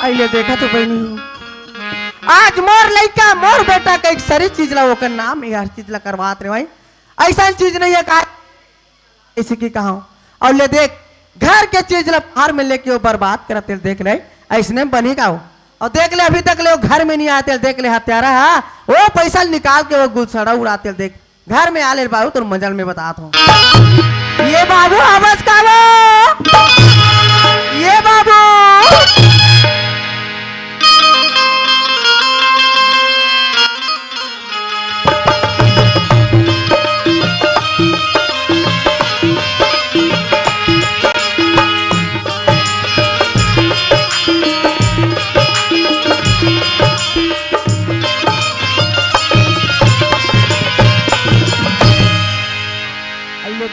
आइले देखा तो बहनी आज मोर लड़का मोर बेटा का एक सारी चीज ला ओकर नाम हर चीज ला करवात रे भाई ऐसा चीज नहीं है का ऐसे की कहा और ले देख घर के चीज ला बाहर में लेके वो बर्बाद करते देख ले ऐसने बनी का हो और देख ले अभी तक ले वो घर में नहीं आते देख ले हत्यारा है वो पैसा निकाल के वो गुलछड़ा उड़ाते देख घर में आले बाबू तो मजल में बताता हूँ ये बाबू आवाज का ये बाबू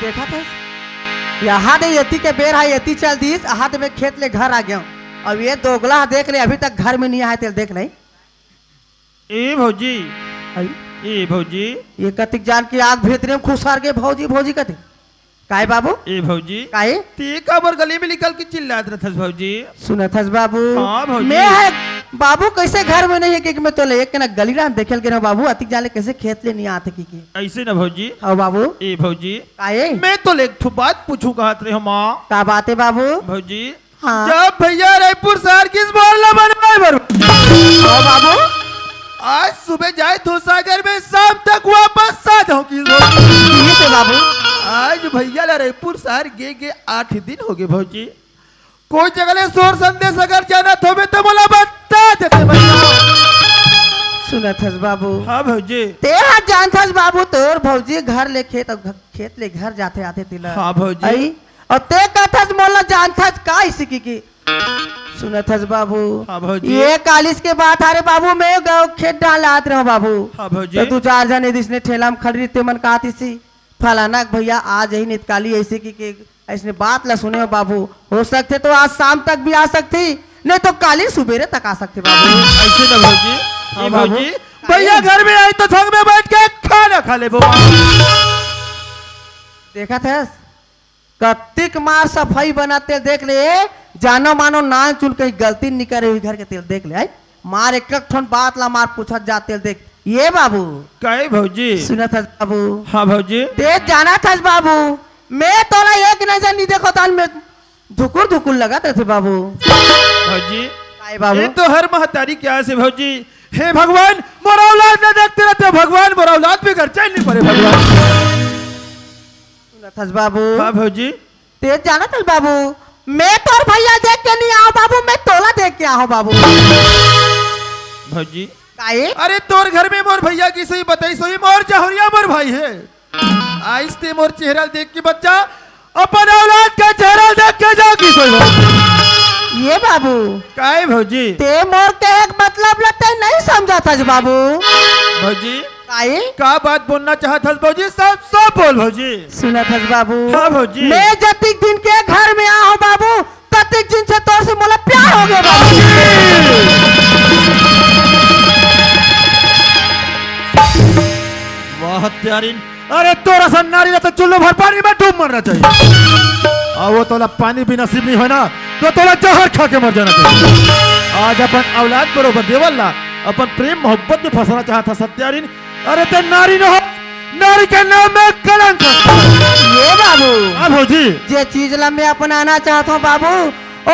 देखा था यहाँ दे यती के बेर है यती चल दीस हाथ में खेत ले घर आ गया अब ये दोगला देख ले अभी तक घर में नहीं आए तेल देख ले ए भौजी ए भौजी ये कतिक जान की आग भीतरे में खुशार के भौजी भौजी कते काहे बाबू ए भौजी काहे ते काबर गली में निकल के चिल्लात रहथस भौजी सुनत हस बाबू हाँ भौजी मैं है बाबू कैसे घर में नहीं है कि मैं तो ले एक ना गली राम देखल के ना बाबू अतिक जाले कैसे खेत ले नहीं आते की ऐसे ना भौजी हाँ बाबू ए भौजी काहे मैं तो एक ठो बात पूछू कहत रहे हम का बात है बाबू भौजी हाँ जब भैया रायपुर शहर किस मोहल्ला बनवाए बर हाँ बाबू आज सुबह जाए तो सागर में शाम तक वापस आ जाऊं किस से बाबू आज भैया रायपुर शहर गे 8 दिन हो गए भौजी कोई जगह शोर संदेश अगर जाना तो मैं तो बोला बता देते भैया सुनत हस बाबू हाँ भौजी ते जानत हस बाबू तोर भौजी घर ले खेत ले घर जाते आते तिला हाँ भौजी आई और ते कहतस मोला जानत हस का इसी की सुनत हस बाबू हाँ भौजी ये कालिस के बात अरे बाबू मैं गाँव खेत डाल आत रहा बाबू हाँ भौजी तो 2-4 जने जिसने ठेला में खड़ी ते मन कहती सी फलाना भैया आज यही नितकाली ऐसे की ऐसने बात ला सुने हो बाबू हो सकते तो आज शाम तक भी आ सकती नहीं तो काली सुबेरे तक आ सकते बाबू ऐसे ना भौजी हाँ भौजी भैया घर में आई तो संग में बैठ के खाना खा ले बुआ देखा थे कत्तिक मार सफाई बनाते देख ले जानो मानो ना चुन कहीं गलती नहीं करे हुई घर के तेल देख ले मार एक ठन बात ला मार पूछत जाते देख ये बाबू कहे भौजी सुना था बाबू हाँ भौजी देख जाना था बाबू मैं तोला एक नजर नहीं देखो तान में धुकुर धुकुर लगाते थे बाबू भौजी बाबू ये तो हर महतारी क्या से भौजी हे भगवान मोरा औलाद न देखते रहते भगवान मोरा औलाद भी घर चैन नहीं पड़े भगवान सुना था बाबू हाँ भौजी तेज जाना था बाबू मैं तो भैया देख के नहीं आओ बाबू मैं तोला देख के आओ बाबू भौजी काहे अरे तोर घर में मोर भैया की सही बताई सही मोर जहरिया मोर भाई है आइस्ते मोर चेहरा देख के बच्चा अपन औलाद का चेहरा देख के जाओ की सही ये बाबू काहे भौजी ते मोर के एक मतलब लगता नहीं समझा था बाबू भौजी काहे का बात बोलना चाहत हस भौजी सब सब बोल भौजी सुना था बाबू हाँ भौजी मैं जतिक दिन के घर में आ हूँ बाबू ततिक दिन से तोर से मोला प्यार हो गया बाबू वाह त्यारीन अरे तोरा सन नारी ना तो चुल्लू भर पानी में डूब मरना चाहिए और वो तोला पानी भी नसीब नहीं है ना तो तोला जहर खा के मर जाना चाहिए आज अपन औलाद बरोबर देवल्ला अपन प्रेम मोहब्बत में फंसना चाहता सत्यारीन अरे ते नारी न हो नारी के नाम में कलंक ये बाबू हाँ भौजी जे चीज ला मैं अपनाना चाहता हूँ बाबू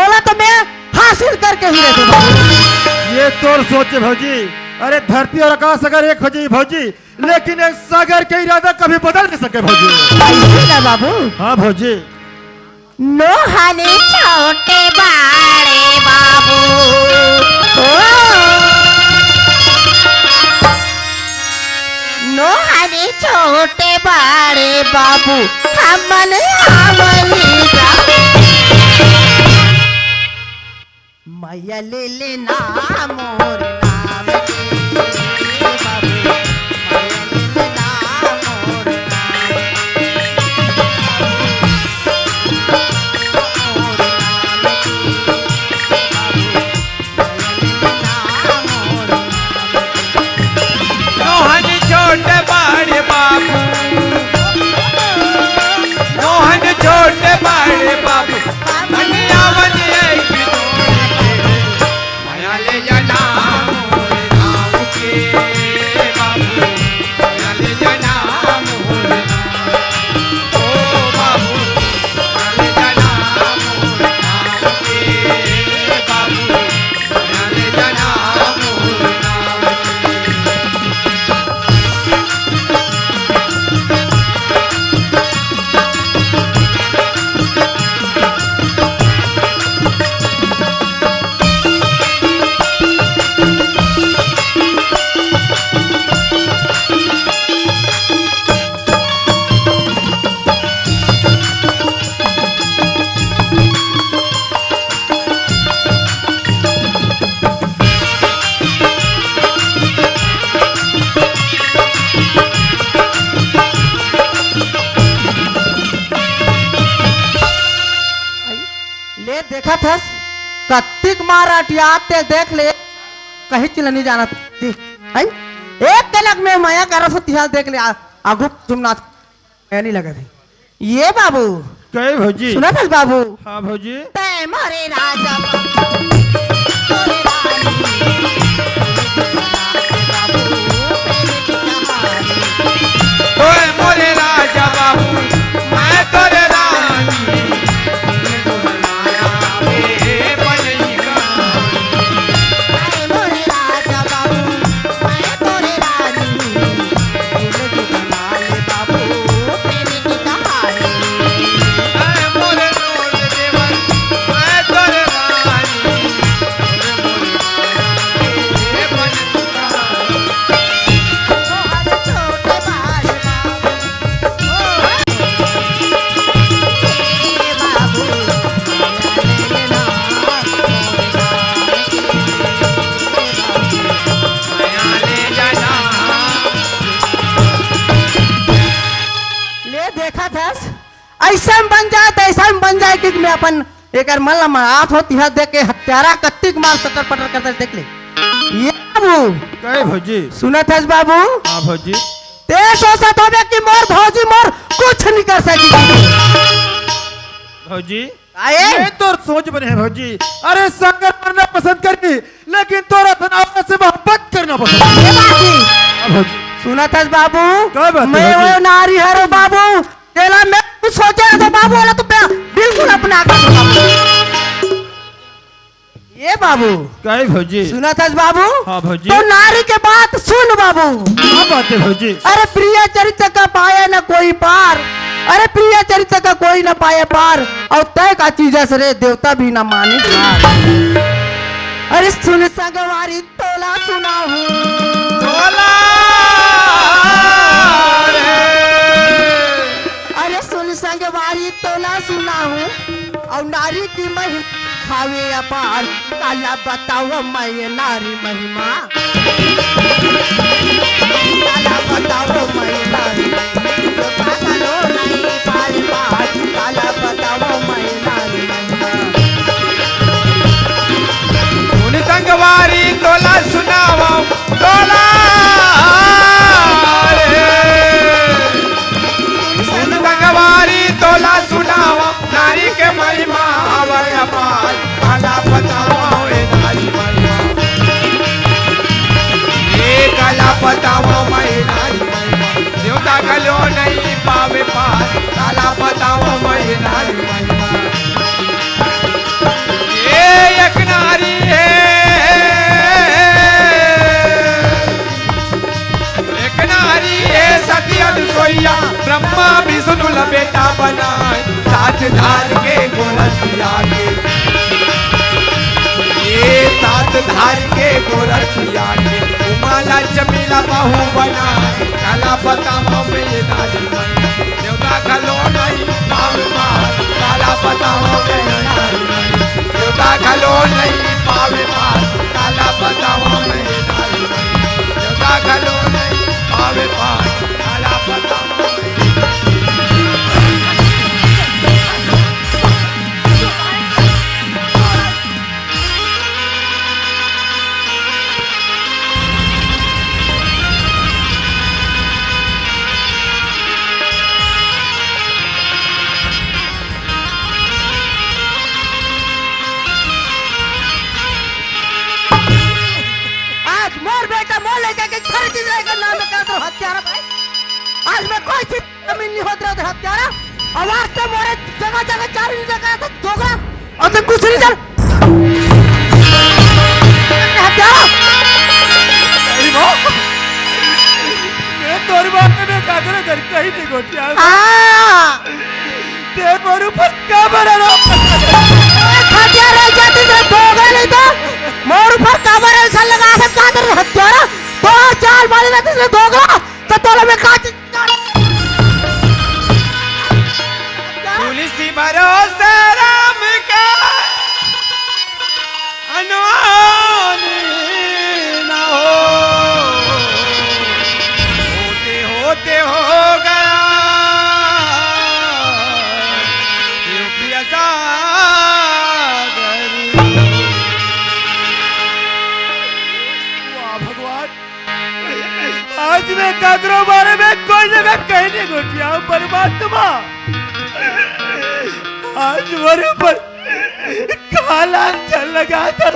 ओला तो मैं हासिल करके ही रहता बाबू ये तोर सोचे भौजी अरे धरती और आकाश अगर एक हो जाए भौजी लेकिन एक सागर के इरादा कभी बदल नहीं सके भौजी ऐसे ना बाबू हाँ भौजी नोहाने छोटे बाड़े बाबू नोहाने छोटे बाड़े बाबू हमन हमली मैया ले लेना मोर नाम के बाबू देखा था कत्तिक माराटियाते देख ले कहीं चिल नहीं जाना थी है एक तलक में माया कर रहा देख ले आगू तुम नहीं लगा थी ये बाबू कहे भौजी सुना था बाबू हाँ भौजी तय मोरे राजा मोरे ओए मोरे राजा बाबू मैं तोरे रानी दुल्हनाया वे बनई तय मोरे राजा बाबू मैं तोरे रानी दुल्हनाए बाबू प्रेम की कहानी ऐ मोरे रोल देवर मैं तोरे रानी मोरे वे बनई हर छोटे बाल बाबू माया ले जाना ले देखा था ऐसा में बन जाए तो ऐसा में बन जाए कि मैं अपन एक मन हाथ होती है देख के हत्यारा कत्तिक मार सटर पटर करते देख ले ये बाबू कहे भौजी सुना था बाबू हाँ भौजी ते सोचत होबे कि मोर भौजी मोर कुछ नहीं कर सकी भौजी आए ये तो सोच बने है भौजी अरे संगर करना पसंद करी लेकिन तोरा औरत से मोहब्बत करना पसंद ये बाकी हाँ भौजी सुना था बाबू क्या बात है मैं भौजी? वो नारी हरो बाबू तेला मैं कुछ सोचे तो बाबू वाला तो बिल्कुल अपना कर दूंगा। ये बाबू कहे भौजी सुना था बाबू हाँ भौजी तो नारी के बात सुन बाबू क्या बात है भौजी अरे प्रिय चरित्र का पाया न कोई पार अरे प्रिय चरित्र का कोई न पाए पार और तय का चीज से रे देवता भी न माने हार। अरे सुन सगवारी तोला सुना हूँ तोला रे अरे सुन संगवारी तोला सुना हूँ और नारी की महिमा खावे अपार काला बताओ मैं नारी महिमा काला बताओ मैं नारी जो पागलो नहीं पाल पार काला बताओ मैं नारी महिमा सुन संगवारी तोला सुनावा तोला रे सुन संगवारी तोला सुनावा नारी के महिमा अवय अपार काला बताओ ए नारी महिमा ये काला बताओ मैं नारी महिमा देवता कलो नहीं पावे पार काला बताओ मैं नारी महिमा ये एक नारी है एक नारी है सती अनुसुईया ब्रह्मा विष्णु ला बेटा बनाए साथ धार के गोरखिया के ये साथ धार के गोरखिया के उमाला जमीला बहू बनाए काला बताओ में ये नारी महिमा देवता खलो नहीं पाव मार काला बताओ में ये नारी महिमा देवता खलो नहीं पावे पार काला बताओ में ये नारी महिमा देवता खलो नहीं पावे पार काला बताओ में आज मोर बेटा मोर लेके के खर चीज रहेगा नाम का तो हत्यारा भाई आज मैं कोई चीज जमीन नहीं होत रहा तो हत्यारा आवाज तो मोरे जगह जगह चार जगह तो दोगरा और तो कुछ नहीं चल हत्यारा मैं तोर बात में कागरे कर कहीं नहीं गोटिया हां ते मोर ऊपर क्या बना रो हत्यारा जाती से दोगरा नहीं तो मोर ऊपर काबर ऐसा लगा है कादर हत्यारा तो चाल मारे रहते से दोगरा तो तोला में काच तुलसी भरोसे राम का अनवानी न हो होते होते हो गया शिव प्रिय सागर आज मैं काकरो बारे में कोई जगह कहीं नहीं घुटिया परमात्मा। आज मेरे ऊपर काला चल लगा था।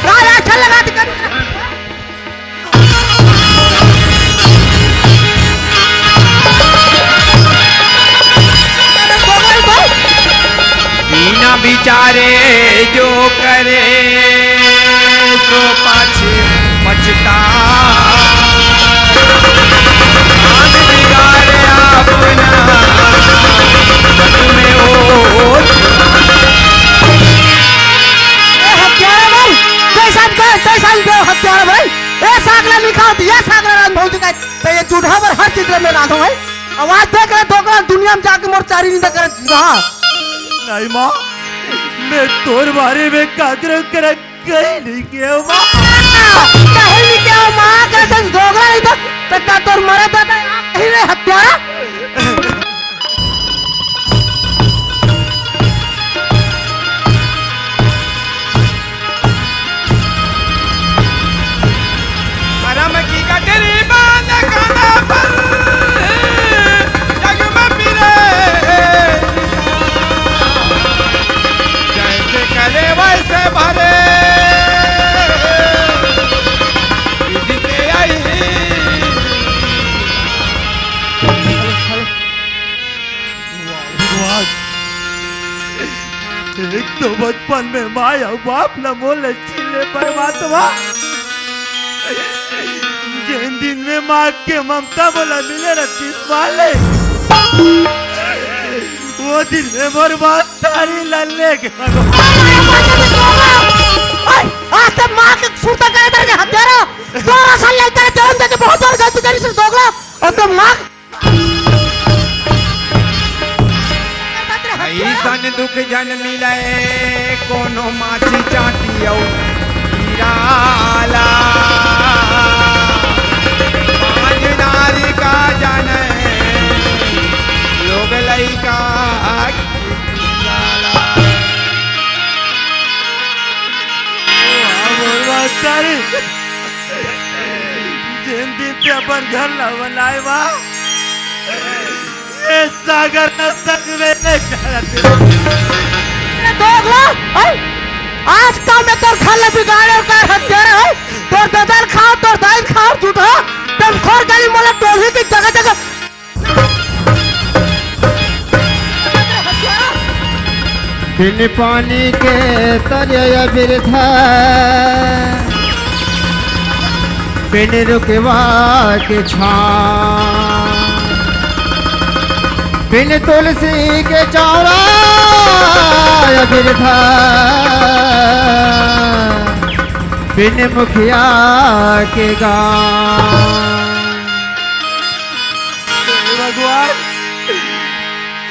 काला चल लगा था। बिना विचारे जो करे तो पाछे पछता। काम बिगाड़े अपना तुम्हें ओ हत्यारा भाई कैसा हत्यारा भाई ए सागला लिखा दिया सागला रात भौज का तो ये चूढ़ा पर हर चीज में रात है आवाज देख रहे दोगला दुनिया में जाके मोर चारी नहीं कर रहा नहीं माँ मैं तोर बारे में काकरो कर कहीं नहीं किया माँ। कहीं नहीं क्या मां कहते दोगला नहीं तो तक तोर मरे दादा कहीं नहीं हत्यारा। मरम की कटरी बांध काना पर जग में फिरे जैसे करे वैसे भरे जीते आई। एक तो बचपन में माया बाप न बोले चिल्ले परमात्मा। जिन दिन में माँ के ममता बोला मिले रखी वाले वो दिन में बर्बाद सारी लल्ले के आज तक मां के सुरता करे तेरे हत्यारा 12 साल ले तेरे जन्म देके बहुत बार गलती करी से दोगला और तो मां ऐसन दुख जन मिले कोनो माछी चाटियो हीराला। पांच नारी का जाने लोग लइका जिन दिन से अपन घर ला बनाए बा ये सागर न संग में नहीं जाते। दोगला आज का मैं तोर खाल बिगाड़े का हत्यारा है तोर ददल खाओ तोर दाल खाओ झूठा तुम खोर गली मोला टोली की जगह जगह बिन पानी के तरिया बिरथा बिन रुकवा के छां बिन तुलसी के चौरा बिरथा बिन मुखिया के गाँव। भगवान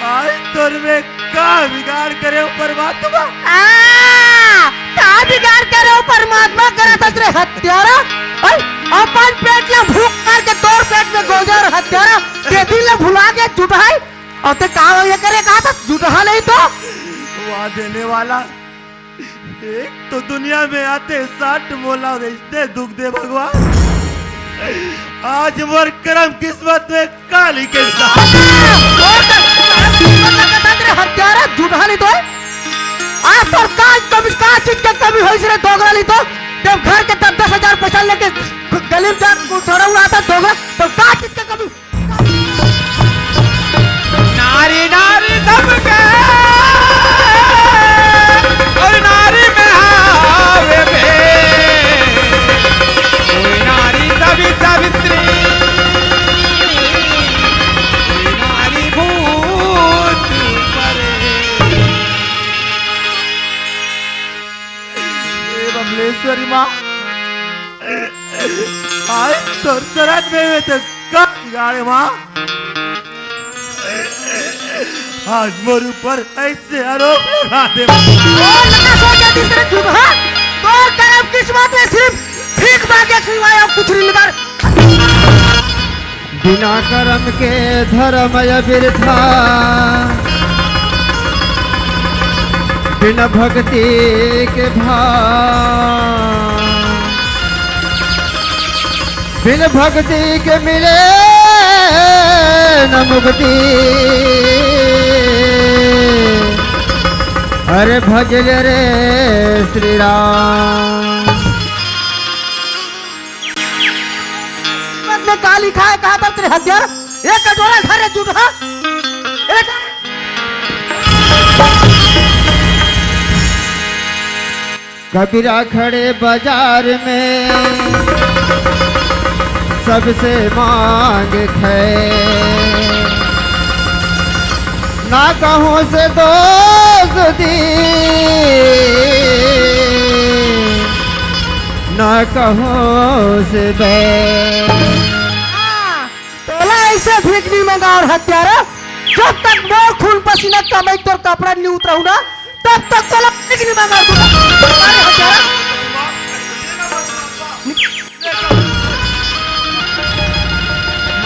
आज तोर में का बिगाड़ करे परमात्मा। का बिगाड़ करे परमात्मा करे तेरे हत्यारा अपन पेट में भूख मार के तोर पेट में गोजर हत्यारा के दिल भुला के झूठा और ते काम ये करे कहा था झूठा नहीं तो वहाँ देने वाला एक तो दुनिया में आते 60 मोला रिश्ते दुख दे भगवान। आज मोर करम किस्मत में काली के हत्यारा झूठा नहीं तो आज तो का चीज के कमी हो रे दोगला नहीं तो जब घर के 10,000 पैसा लेके गली में छोड़ा हुआ था दोगला तो का चीज के कमी। नारी नारी सबके और नारी में हावे बे कोई नारी सावित्री कोई नारी भूत परे। बमलेश्वरी माँ आज तो चरण में तो कब बिगाड़े माँ। आज मोर ऊपर ऐसे आरोप लगा दे। लगा सोचा तीसरे झूठा तो करम किस्मत में सिर्फ भीख मांगे सिवाय और कुछ नहीं कर। बिना कर्म के धर्म बिरथा बिना भक्ति के भाव बिन भक्ति के मिले न मुक्ति। अरे भजल रे श्री राम। में का लिखा है, कहा था तेरे हथियार? एक कटोरा घर है झूठा। एक कबीरा खड़े बाजार में सबसे मांग है, ना कहूँ से दोस्ती ना कहूँ से बैर। तोला ऐसे भीख नहीं मंगा और हत्यारा, जब तक मोर खून पसीना कमाई तोर कपड़ा नहीं उतराऊ ना तब तक तोला भीख नहीं मंगा दूंगा। अरे हत्यारा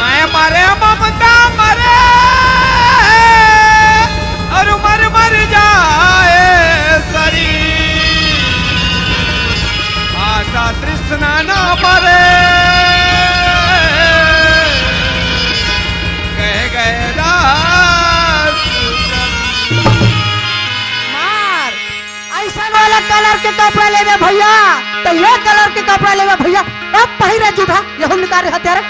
मैं मरे ममता मरे और मर मर जाए शरीर, आशा तृष्णा न मरे कह गए दास। मार ऐसा वाला कलर के कपड़ा लेवे भैया, तो ये कलर के कपड़ा लेवे भैया। अब पहिरे झूठा, ये हम निकाल रहे हत्यारा,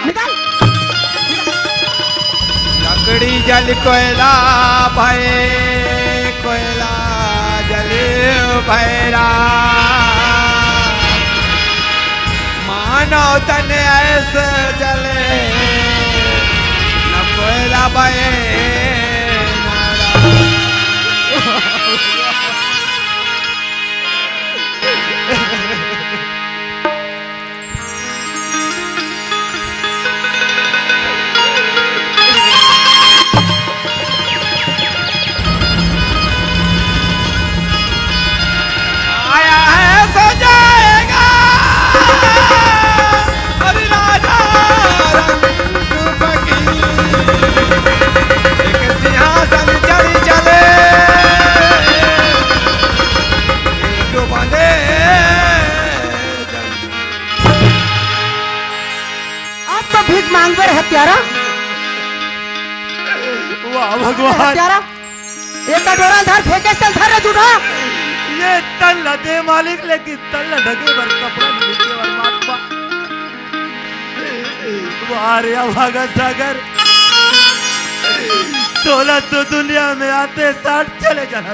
निकाल। लकड़ी जल कोयला भय, कोयला जल भैरा, मानव तन ऐसे जले न कोयला भय। आया है सो जाएगा और राजा रंग फकीर, एक सिंहासन चढ़ चले एक बंदे। अब तो भीख मांग रहे हत्यारा। वाह भगवान, हत्यारा एक कटोरा धर, फेंके चल धर रे झूठा। ये तल दे मालिक, लेकिन तल ढके बर कपड़ा नीचे वर महात्मा। वारे भगत सागर, तोला तो दुनिया में आते साथ चले जाना।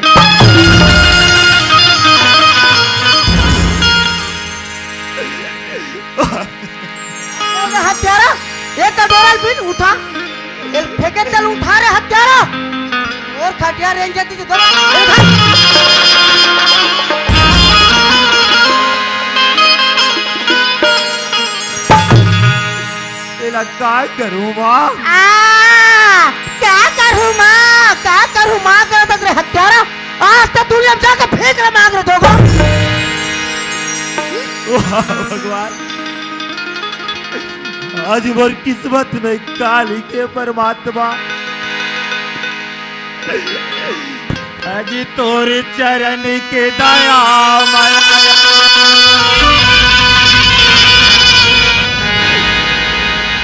हत्यारा एक कटोरा भी उठा, फेंके चल उठा रे हत्यारा। और खटिया रेंज जाती जो तेरा काय करूं माँ? क्या करूं माँ, क्या करूं माँ कर तक रे हत्यारा। आज तक दुनिया में जाकर फेंक रहे मांग रहे दोगो। वाह भगवान, आज मोर किस्मत में काली के परमात्मा, अजी तोरे चरण के दया माया,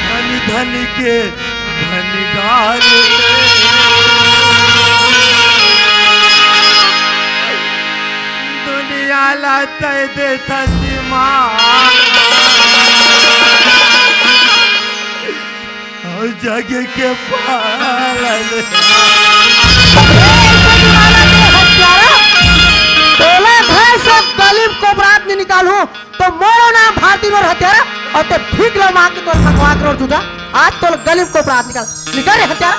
धनी धनी के भंडार दुनिया लाते देता सीमा, और जगह के पालन। तोला भाई सब गलीब को बरात नहीं निकालू तो मोरो नाम भारती और हत्यारा, और ते भीख लो मां के तोर भगवा करो झूठा। आज तो गलीब को बरात निकाल, निकाल रे हत्यारा,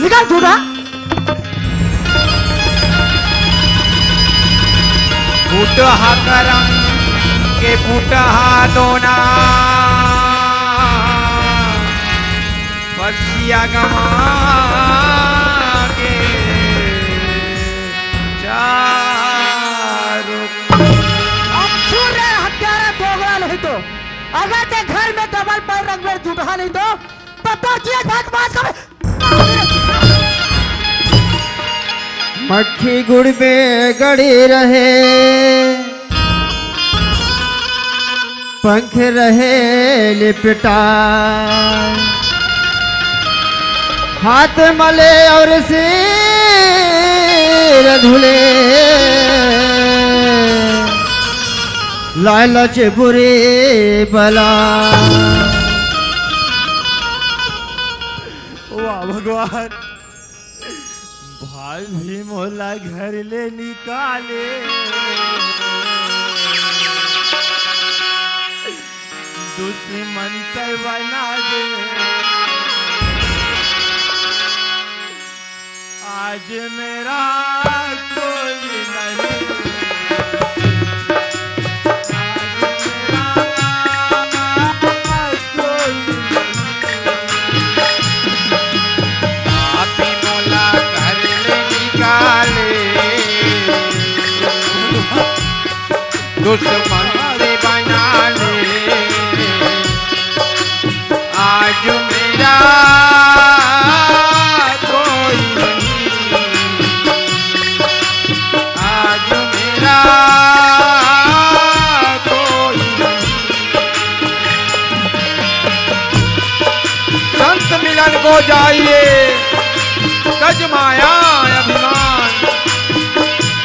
निकाल झूठा। फूटहा करम के फूटहा दोना, बसिया गमा के चारों। अब सुन रे हत्यारा दोगला नहीं तो, अगर ते घर में डबल पर रंग में झूठा नहीं तो तोचिए भाग मास कर। मक्खी गुड़ में गड़ी रहे पंख रहे लिपटा, हाथ मले और सिर धुले, लालच बुरी बला। वाह भगवान, भाई भी मोला घर ले निकाले, दुश्मन ते बना दे, आज मेरा कोई नहीं, दुश्मन से बना ले, आज मेरा कोई नहीं, आज मेरा कोई नहीं। संत मिलन को जाइए, तज माया अभिमान,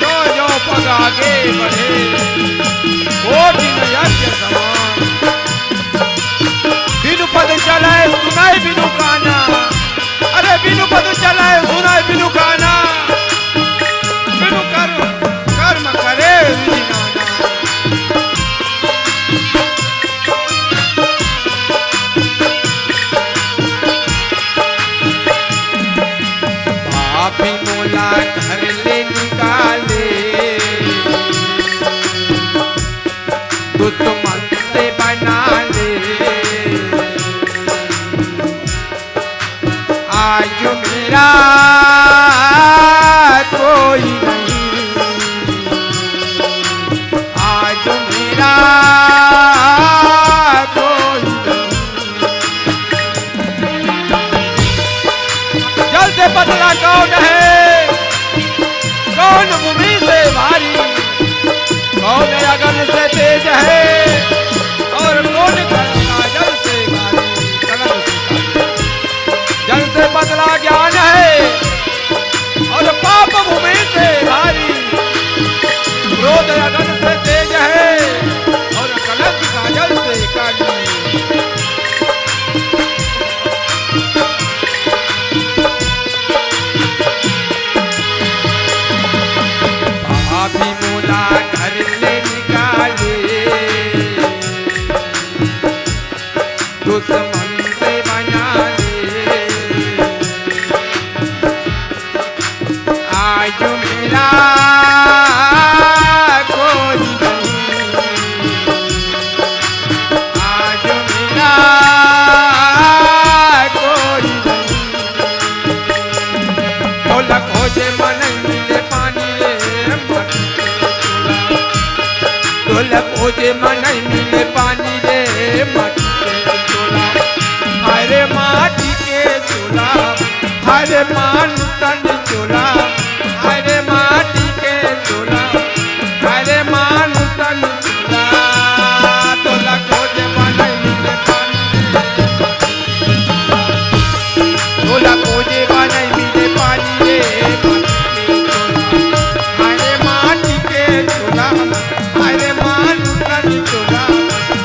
जो जो पग आगे बढ़े, यज्ञ समान। बिनु पद चले सुनाई बिनु काना, अरे बिनु पद चले सुनाई बिनु काना, बिनु कर्म करे विधि नाना। पापी मोला घर ले निकाले, दुश्मन से बना ले, आज मेरा कोई नहीं, आज मेरा कोई नहीं। जल से पतला कौन है, कौन भूमि से भारी, कौन अगन से तेज है, और कौन करता जल से भारी, कलम से भारी। जल से बदला ज्ञान है, और पाप भूमि से भारी, क्रोध अगन से तेज है, और कलम का जल से काली। पापी मोला घर ले निकाले, दुश्मन से बना ले, आज मेरा कोई नहीं, आज मेरा कोई नहीं। बोला खोजे मन मिले पानी रे मटी के चूल्हा, बोला खोजे मन मिले पानी रे मटी के चूल्हा। हरे माटी के चूल्हा, हरे मान तन चूल्हा, हरे माटी के चूल्हा, हरे मान तन चूल्हा। तोला खोजे मन मिले पानी रे, तोला खोजे मन मिले पानी रे मटी के चूल्हा। हरे माटी के चूल्हा, हरे मान तन चूल्हा,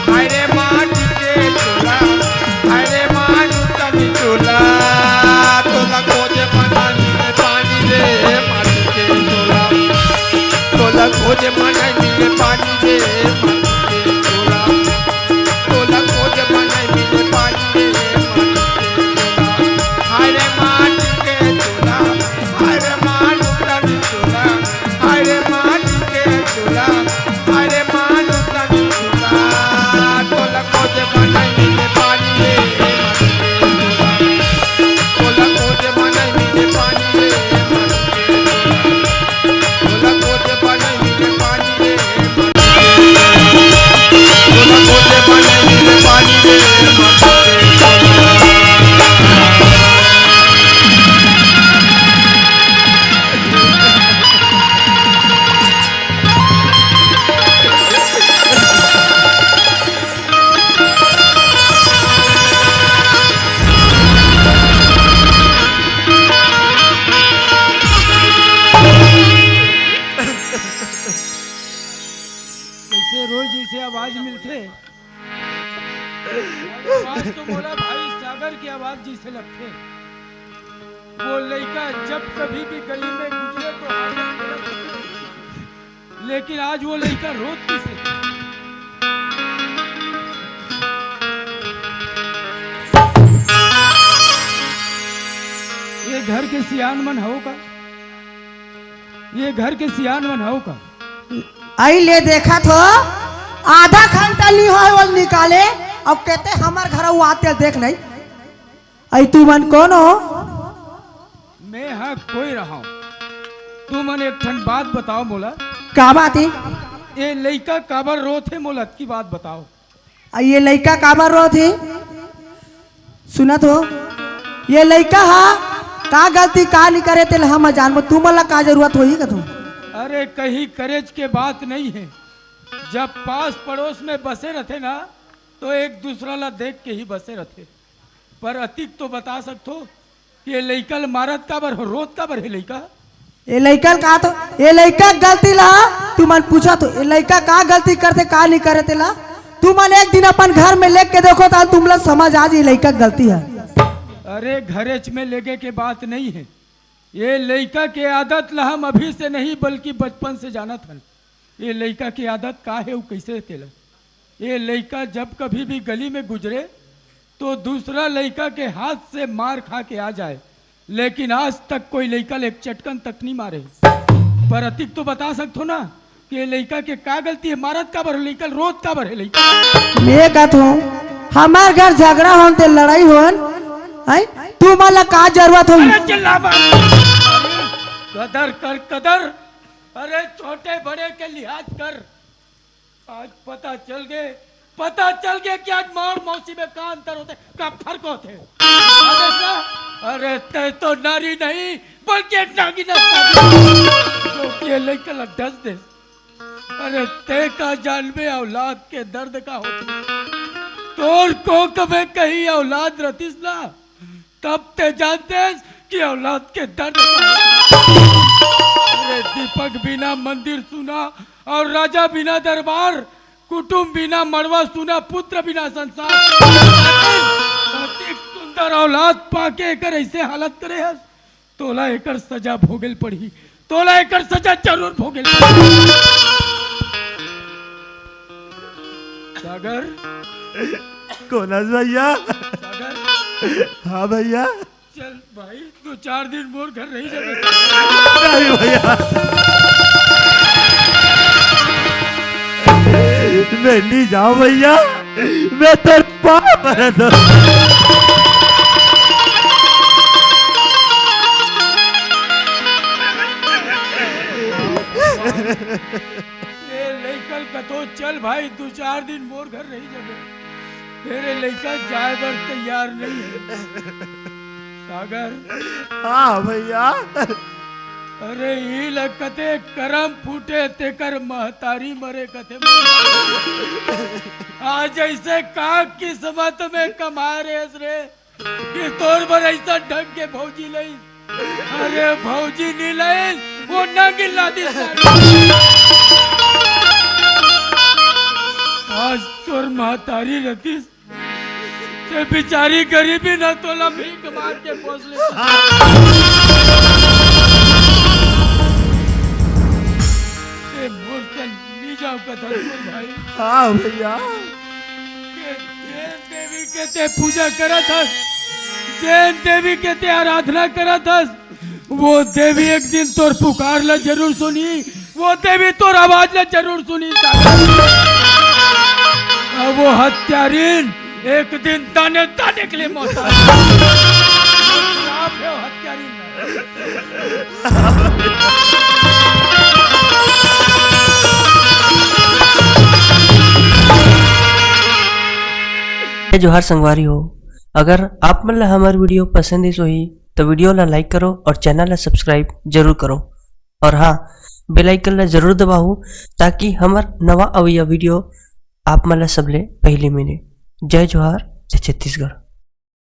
हरे माटी के चूल्हा, हरे मान तन चूल्हा। तोला खोजे मन आज तो बोला भाई सागर की आवाज जिसे लगते वो लड़का जब कभी भी गली में गुजरे तो हालत गलत होती। लेकिन आज वो लड़का रोत किसे? ये घर के सियान मन हो का? ये घर के सियान मन हो का? आई ले देखा तो आधा घंटा नहीं हो वो निकाले। अब कहते हमार घर वो आते देख नहीं। आई तू मन कौन हो? मैं हाँ कोई रहा हूँ। तू मन एक ठन बात बताओ मोला। का बात है? ये लड़का काबर रोत है मोला की बात बताओ। ये लड़का काबर रो थी? सुना तो ये लड़का हा का गलती का नहीं करे तेल हम जानबो। तू मला का जरूरत होई का तू? अरे कहीं करेज के बात नहीं है। जब पास पड़ोस में बसे रहते ना तो एक दूसरा ला देख के ही बसे रहते। पर अतिक तो बता सकते हो कि ये लड़का मारत काबर हो रोत काबर है लड़का? ये लड़का का तो ये लड़का गलती ला तू मन पूछा तो ये लड़का का गलती करते का नहीं करे तेला? तू मन एक दिन अपन घर में लेके के देखो तो तुम लोग समझ आज ये लड़का गलती है। अरे घरेच में लेके के बात नहीं है। ये लड़का के आदत ला हम अभी से नहीं बल्कि बचपन से जाना था। ये लड़का की आदत का है वो कैसे तेला? ये लड़का जब कभी भी गली में गुजरे तो दूसरा लड़का के हाथ से मार खा के आ जाए। लेकिन आज तक कोई लड़का एक चटकन तक नहीं मारे। पर अतिक तो बता सकते हो ना कि ये लड़का के का गलती है? मारत का बर लड़का रोत का बर है लड़का? मैं कहता हूँ हमार घर झगड़ा होन ते लड़ाई होन आई तू मला का जरूरत हो? अरे चिल्ला मत। अरे कदर कर कदर। अरे छोटे बड़े के लिहाज कर। आज पता चल गए कि आज मार मौसी में का अंतर होते का फर्क होते। अरे ते तो नारी नहीं बल्कि नागिन ये लड़का ढस दे। अरे ते का जानबे औलाद के दर्द का होते। तोर को कभी कहीं औलाद रतीस ना तब ते जानते कि औलाद के दर्द का होते। अरे दीपक बिना मंदिर सुना और राजा बिना दरबार, कुटुंब बिना मड़वा सुना, पुत्र बिना संसार। सुंदर औलाद पाके कर ऐसे हालत करे है तोला एकर सजा भोगल पड़ी। तोला एकर सजा जरूर भोगल पड़ी। सागर कोनस भैया। सागर हाँ भैया। चल भाई 2-4 दिन मोर घर रही जाए। नहीं भैया मैं नहीं जाऊं भैया। मैं तेरे पाप भरे दो। ये लड़का कतो चल भाई 2-4 दिन मोर घर रही जाए। तेरे लड़का जाए बर तैयार नहीं है। सागर हाँ भैया। अरे ई लगते करम फूटे तेकर महतारी मरे कथे। आज ऐसे का किस्मत में कमा रे कि तोर बर ऐसा ढंग के भौजी लई। अरे भौजी नहीं लई वो ना गिला दी। आज तोर महतारी रखी ते बेचारी गरीबी न तोला भीख मार के पोस ले। भाई हाँ भैया। देवी के ते पूजा करा था, जैन देवी के ते आराधना करा था। वो देवी एक दिन तोर पुकार ला जरूर सुनी। वो देवी तोर आवाज ला जरूर सुनी। वो हत्यारीन एक दिन ताने ताने के लिए मौत हत्यारीन। जोहार संगवारी हो। अगर आप मन ला हमार वीडियो पसंद ही सोही तो वीडियो ला लाइक करो और चैनल ला सब्सक्राइब जरूर करो। और हाँ बेल आइकन ला जरूर दबाओ ताकि हमार नवा अवैया वीडियो आप मन ला सबले पहले मिले। जय जोहार, जय छत्तीसगढ़।